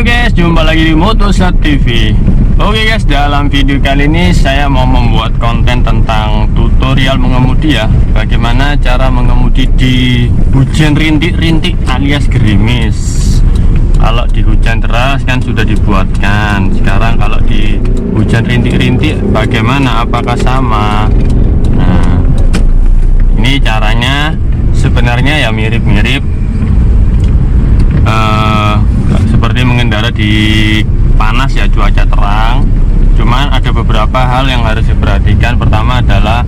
Halo guys, jumpa lagi di Motosat TV. Oke guys, dalam video kali ini saya mau membuat konten tentang tutorial mengemudi ya. Bagaimana cara mengemudi di hujan rintik-rintik alias gerimis. Kalau di hujan deras kan sudah dibuatkan. Sekarang kalau di hujan rintik-rintik bagaimana? Apakah sama? Nah, ini caranya sebenarnya ya mirip-mirip seperti mengendara di panas ya, cuaca terang. Cuman ada beberapa hal yang harus diperhatikan. Pertama adalah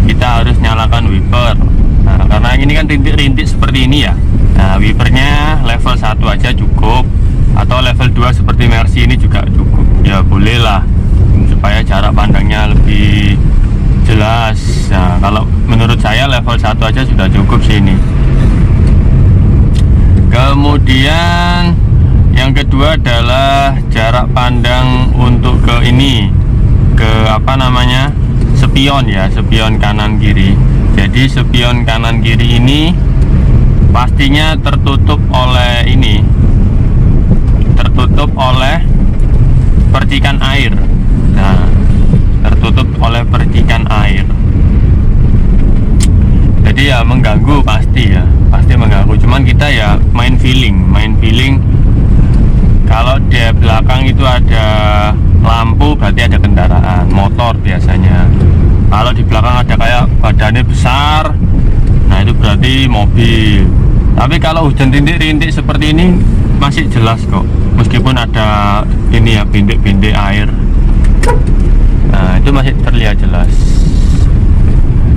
kita harus nyalakan wiper. Nah, karena ini kan rintik-rintik seperti ini ya. Nah, wipernya level 1 aja cukup, atau level 2 seperti Mercy ini juga cukup. Ya bolehlah, supaya jarak pandangnya lebih jelas. Nah, kalau menurut saya level 1 aja sudah cukup sih ini. Kemudian yang kedua adalah jarak pandang untuk ke ini, ke apa namanya, spion ya, spion kanan kiri. Jadi spion kanan kiri ini pastinya tertutup oleh ini, tertutup oleh percikan air. Nah, tertutup oleh percikan air. Jadi ya mengganggu, pasti ya, pasti mengganggu. Cuman kita ya main feeling. Kalau di belakang itu ada lampu berarti ada kendaraan, motor biasanya. Kalau di belakang ada kayak badannya besar, nah itu berarti mobil. Tapi kalau hujan rintik-rintik seperti ini masih jelas kok, meskipun ada ini ya, bintik-bintik air. Nah itu masih terlihat jelas.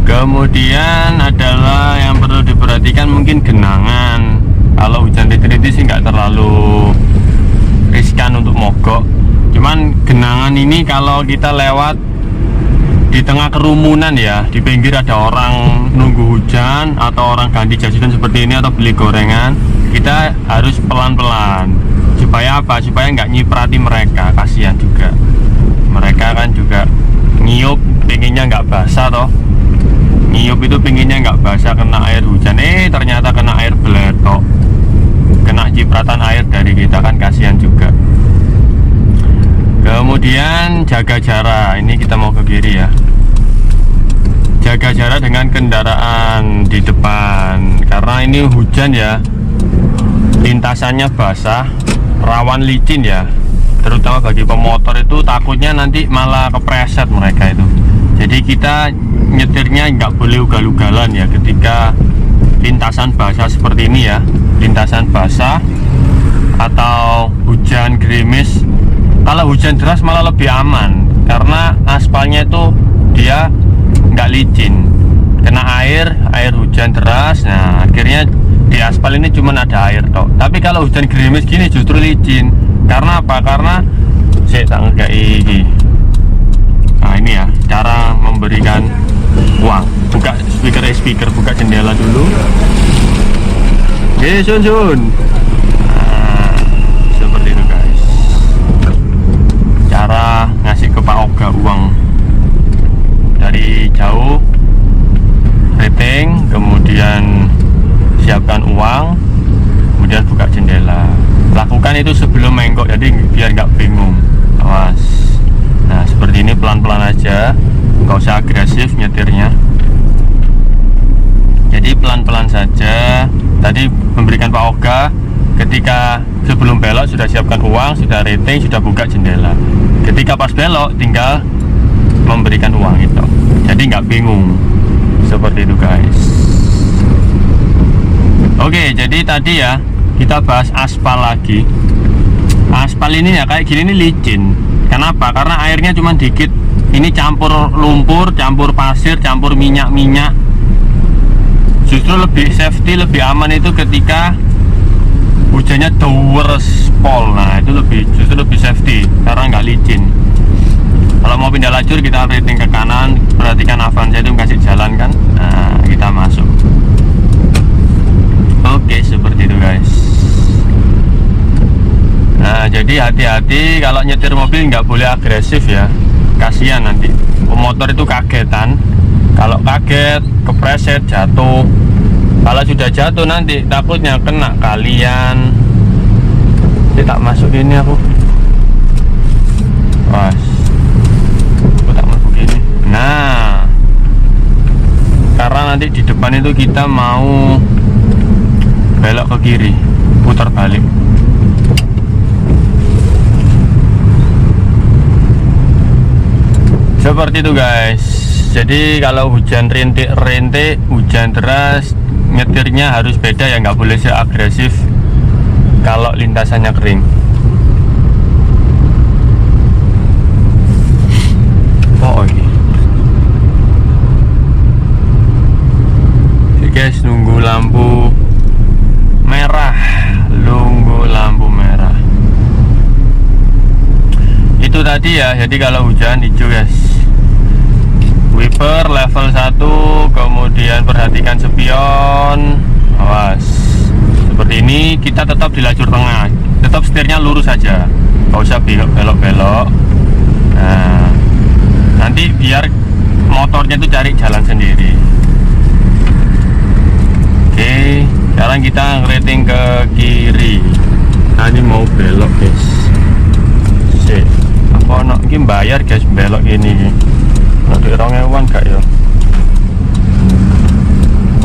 Kemudian adalah yang perlu diperhatikan mungkin genangan. Kalau hujan rintik-rintik sih nggak terlalu riskan untuk mogok. Cuman genangan ini kalau kita lewat di tengah kerumunan ya, di pinggir ada orang nunggu hujan atau orang ganti jajan seperti ini atau beli gorengan, kita harus pelan-pelan. Supaya apa? Supaya nggak nyiprati mereka, kasihan juga. Mereka kan juga nyiup, pinginnya nggak basah toh. Nyiup itu pinginnya nggak basah kena air hujan, ternyata kena air beletok, kena cipratan air dari kita, kan kasihan juga. Kemudian jaga jarak, ini kita mau ke kiri ya. Jaga jarak dengan kendaraan di depan, karena ini hujan ya, lintasannya basah, rawan licin ya. Terutama bagi pemotor itu takutnya nanti malah kepreset mereka itu. Jadi kita nyetirnya nggak boleh ugal-ugalan ya ketika lintasan basah seperti ini ya, lintasan basah atau hujan gerimis. Kalau hujan deras malah lebih aman karena aspalnya itu dia nggak licin, kena air hujan deras. Nah akhirnya di aspal ini cuma ada air toh. Tapi kalau hujan gerimis gini justru licin. Karena apa? Karena saya tak nggak ini. Nah ini ya cara memberikan uang. Buka speaker, buka jendela dulu. Oke, sun. Nah, seperti itu guys. Cara ngasih ke Pak Oga uang dari jauh, rating, kemudian siapkan uang, kemudian buka jendela. Lakukan itu sebelum menggok, jadi biar nggak bingung. Awas. Nah seperti ini, pelan-pelan aja, nggak usah agresif nyetirnya. Jadi pelan-pelan saja. Tadi memberikan Pak Oga, ketika sebelum belok sudah siapkan uang, sudah rating, sudah buka jendela. Ketika pas belok tinggal memberikan uang itu. Jadi nggak bingung. Seperti itu guys. Oke, jadi tadi ya kita bahas aspal lagi. Aspal ini ya kayak gini, ini licin. Kenapa? Karena airnya cuma dikit. Ini campur lumpur, campur pasir, campur minyak-minyak. Justru lebih safety, lebih aman itu ketika hujannya dewers pol. Nah itu justru lebih safety karena nggak licin. Kalau mau pindah lajur kita rating ke kanan. Perhatikan Avanza itu kasih jalan kan. Nah kita masuk. Oke, seperti itu guys. Nah jadi hati-hati kalau nyetir mobil, nggak boleh agresif ya, kasihan nanti pemotor itu kagetan. Kalau kaget, kepreset, jatuh. Kalau sudah jatuh nanti takutnya kena kalian, Jadi tak masuk ini aku. Was. Aku tak masuk ini. Nah, karena nanti di depan itu kita mau belok ke kiri, putar balik. Seperti itu guys. Jadi kalau hujan rintik-rintik, hujan deras, nyetirnya harus beda ya, nggak boleh seagresif kalau lintasannya kering. Oh ini. Oke guys, nunggu lampu merah, nunggu lampu merah. Itu tadi ya. Jadi kalau hujan hijau guys, wiper level 1, kemudian perhatikan spion, awas. Seperti ini, kita tetap di lajur tengah, tetap setirnya lurus saja, nggak usah belok-belok. Nah, nanti biar motornya itu cari jalan sendiri. Oke, sekarang kita ngerating ke kiri. Nah, ini mau belok guys. Apa nak ini bayar guys belok ini? Nanti rongewan gak ya?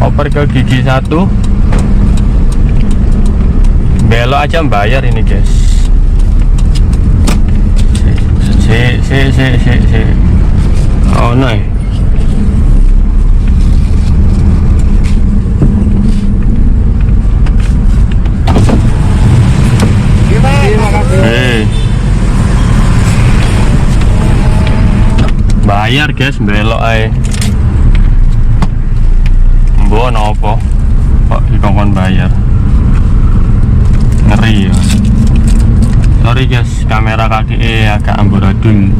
Oper ke gigi 1, belok aja bayar ini guys. Oh no. Bayar guys, belok aja. Mbok nopo kok dikongkon bayar, ngeri ya. Sorry guys, kamera KDE agak amburadul,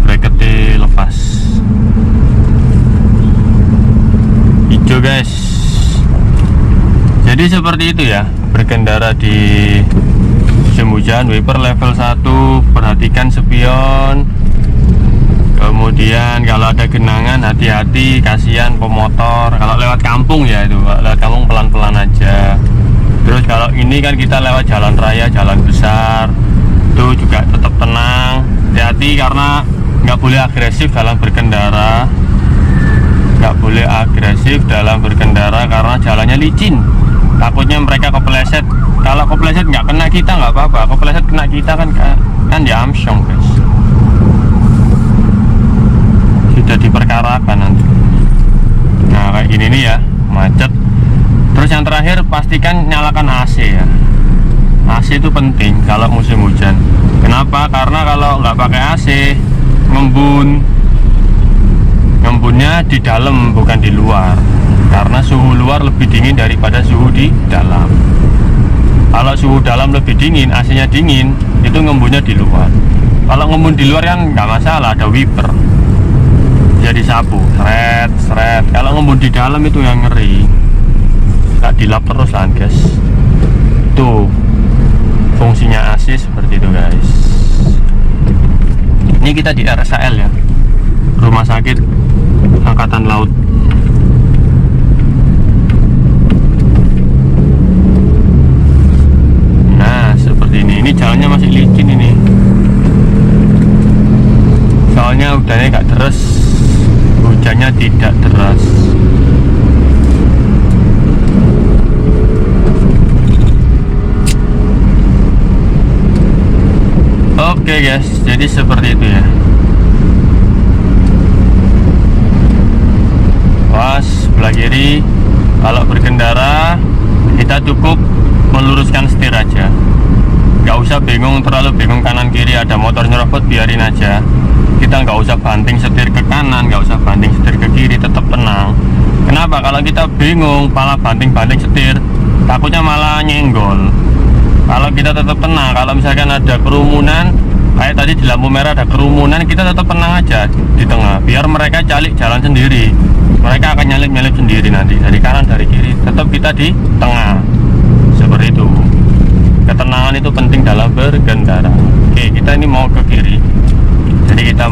bracketnya lepas. Hijau guys. Jadi seperti itu ya, berkendara di musim hujan. Wiper level 1, perhatikan spion. Kemudian kalau ada genangan hati-hati, kasihan pemotor. Kalau lewat kampung ya itu, lewat kampung pelan-pelan aja. Terus kalau ini kan kita lewat jalan raya, jalan besar, itu juga tetap tenang. Hati-hati karena nggak boleh agresif dalam berkendara. Nggak boleh agresif dalam berkendara karena jalannya licin. Takutnya mereka kepleset. Kalau kepleset nggak kena kita nggak apa-apa. Kepleset kena kita kan ya amsyong guys. Sudah diperkarakan nanti. Nah kayak gini nih ya, macet. Terus yang terakhir pastikan nyalakan AC ya. AC itu penting kalau musim hujan. Kenapa? Karena kalau nggak pakai AC, ngembunnya di dalam bukan di luar. Karena suhu luar lebih dingin daripada suhu di dalam. Kalau suhu dalam lebih dingin, AC-nya dingin, itu ngembunnya di luar. Kalau ngembun di luar kan nggak masalah, ada wiper. Jadi sapu, seret. Kalau ngembun di dalam itu yang ngeri. Nggak dilap terus lah guys. Tuh fungsinya AC seperti itu guys. Ini kita di RSAL ya, Rumah Sakit Angkatan Laut. Nah seperti ini jalannya masih licin ini. Soalnya udaranya nggak deras, hujannya tidak deras. Oke guys, jadi seperti itu ya. Pas sebelah kiri, kalau berkendara kita cukup meluruskan setir aja. Nggak usah terlalu bingung kanan kiri, ada motor nyerobot biarin aja. Kita nggak usah banting setir ke kanan, nggak usah banting setir ke kiri, tetap tenang. Kenapa? Kalau kita bingung, malah banting-banting setir, takutnya malah nyenggol. Kalau kita tetap tenang, kalau misalkan ada kerumunan, kayak tadi di lampu merah ada kerumunan, kita tetap tenang aja di tengah. Biar mereka cari jalan sendiri, mereka akan nyalip sendiri nanti dari kanan dari kiri. Tetap kita di tengah, seperti itu. Ketenangan itu penting dalam berkendara. Oke, kita ini mau ke kiri. Jadi kita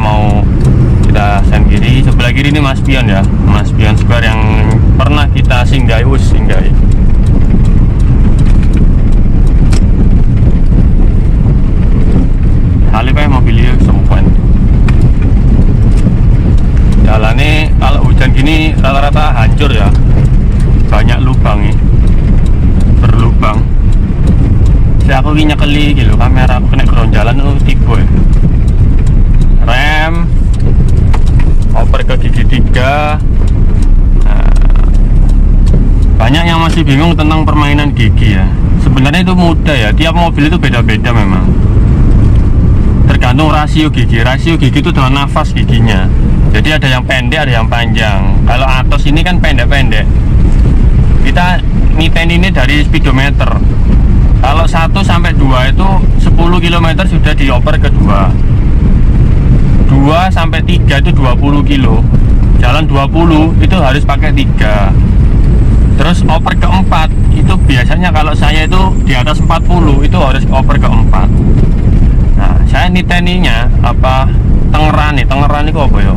sen kiri. Sebelah kiri ini Mas Pion ya, Mas Pion Square yang pernah kita singgahi. Banyak yang masih bingung tentang permainan gigi ya. Sebenarnya itu mudah ya, tiap mobil itu beda-beda memang. Tergantung rasio gigi. Rasio gigi itu dengan nafas giginya. Jadi ada yang pendek, ada yang panjang. Kalau Atos ini kan pendek-pendek. Kita niten ini dari speedometer. Kalau 1 sampai 2 itu 10 km sudah dioper ke 2. 2 sampai 3 itu 20 kilo. Jalan 20 itu harus pakai 3. Terus oper ke 4 itu biasanya kalau saya itu di atas 40 itu harus oper ke 4. Nah, saya niteninya apa tengeran itu apa ya?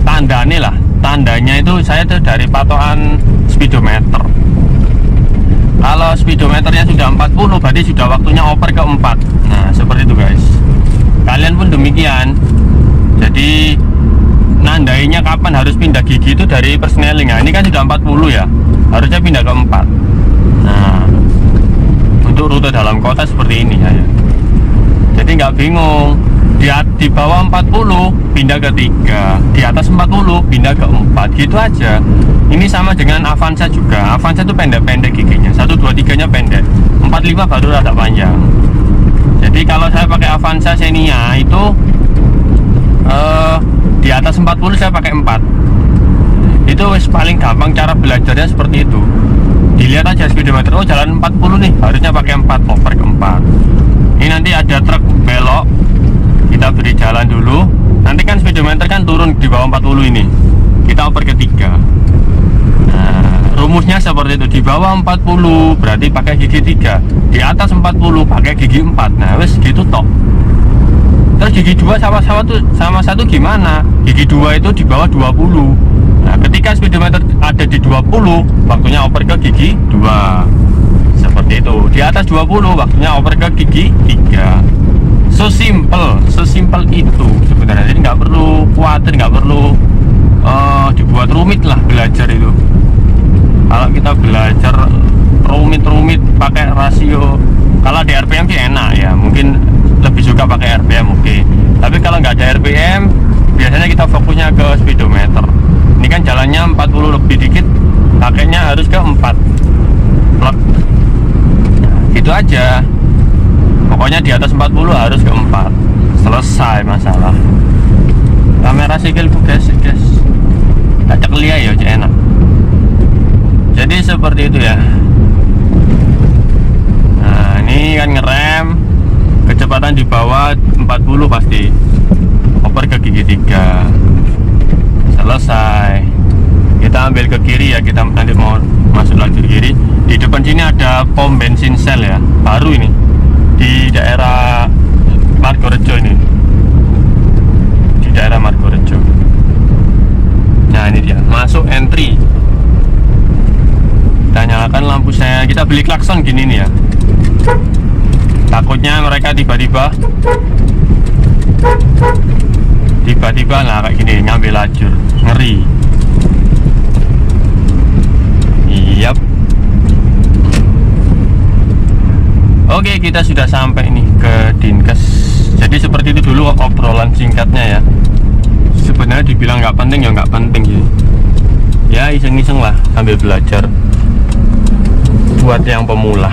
Tandanya lah. Tandanya itu saya tuh dari patokan speedometer. Kalau speedometernya sudah 40 berarti sudah waktunya oper ke 4. Nah, seperti itu guys. Kalian pun demikian. Jadi nandainya kapan harus pindah gigi itu dari persneling. Nah, ini kan sudah 40 ya, harusnya pindah ke 4. Nah, untuk rute dalam kota seperti ini ya. Jadi nggak bingung, di bawah 40 pindah ke 3, di atas 40 pindah ke 4, gitu aja. Ini sama dengan Avanza juga. Avanza itu pendek-pendek giginya, 1, 2, 3 nya pendek, 4, 5 baru rada panjang. Jadi kalau saya pakai Avanza Xenia itu di atas 40 saya pakai 4. Itu paling gampang, cara belajarnya seperti itu. Dilihat aja speedometer, oh jalan 40 nih, harusnya pakai 4, oper ke 4. Ini nanti ada truk belok, kita beri jalan dulu. Nanti kan speedometer kan turun di bawah 40 ini, kita oper ke 3. Nah, rumusnya seperti itu. Di bawah 40 berarti pakai gigi 3, di atas 40 pakai gigi 4. Nah wes gitu toh. Terus gigi 2 sama satu gimana? Gigi 2 itu di bawah 20. Nah, ketika speedometer ada di 20, waktunya oper ke gigi 2. Seperti itu. Di atas 20, waktunya oper ke gigi 3. Sesimpel itu sebenarnya. Jadi nggak perlu khawatir, nggak perlu dibuat rumit lah belajar itu. Kalau kita belajar rumit pakai rasio, kalau di RPM sih enak ya, mungkin lebih suka pakai RPM, oke. Tapi kalau nggak ada RPM, biasanya kita fokusnya ke speedometer. Ini kan jalannya 40 lebih dikit, pakainya harus ke 4 plot. Gitu aja. Pokoknya di atas 40 harus ke 4. Selesai masalah. Kamera sikilku guys. Kacak lihat ya, enak. Jadi seperti itu ya. Nah, ini kan ngerem, kecepatan di bawah 40 pasti oper ke gigi 3. Selesai. Kita ambil ke kiri ya, kita nanti mau masuk lajur kiri. Di depan sini ada pom bensin Shell ya, baru ini di daerah Margorejo ini, di daerah Margorejo. Nah ini dia, masuk entry. Kita nyalakan lampu saya, kita beli klakson gini nih ya, takutnya mereka tiba-tiba lah kayak gini ngambil lajur, ngeri. Yap. Oke, kita sudah sampai nih ke Dinkes. Jadi seperti itu dulu obrolan singkatnya ya. Sebenarnya dibilang nggak penting ya nggak penting sih. Ya iseng-iseng lah sambil belajar. Buat yang pemula.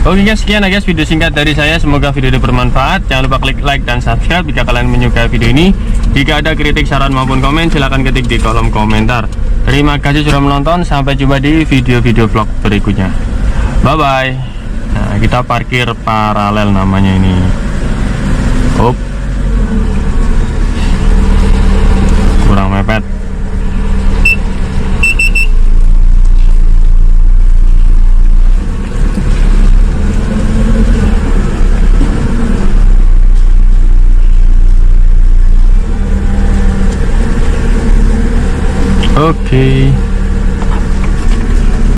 Oke guys, sekian ya guys video singkat dari saya. Semoga video ini bermanfaat. Jangan lupa klik like dan subscribe jika kalian menyukai video ini. Jika ada kritik, saran maupun komen, silahkan ketik di kolom komentar. Terima kasih sudah menonton. Sampai jumpa di video-video vlog berikutnya. Bye bye. Nah, kita parkir paralel namanya ini. Up. Kurang mepet. Oke.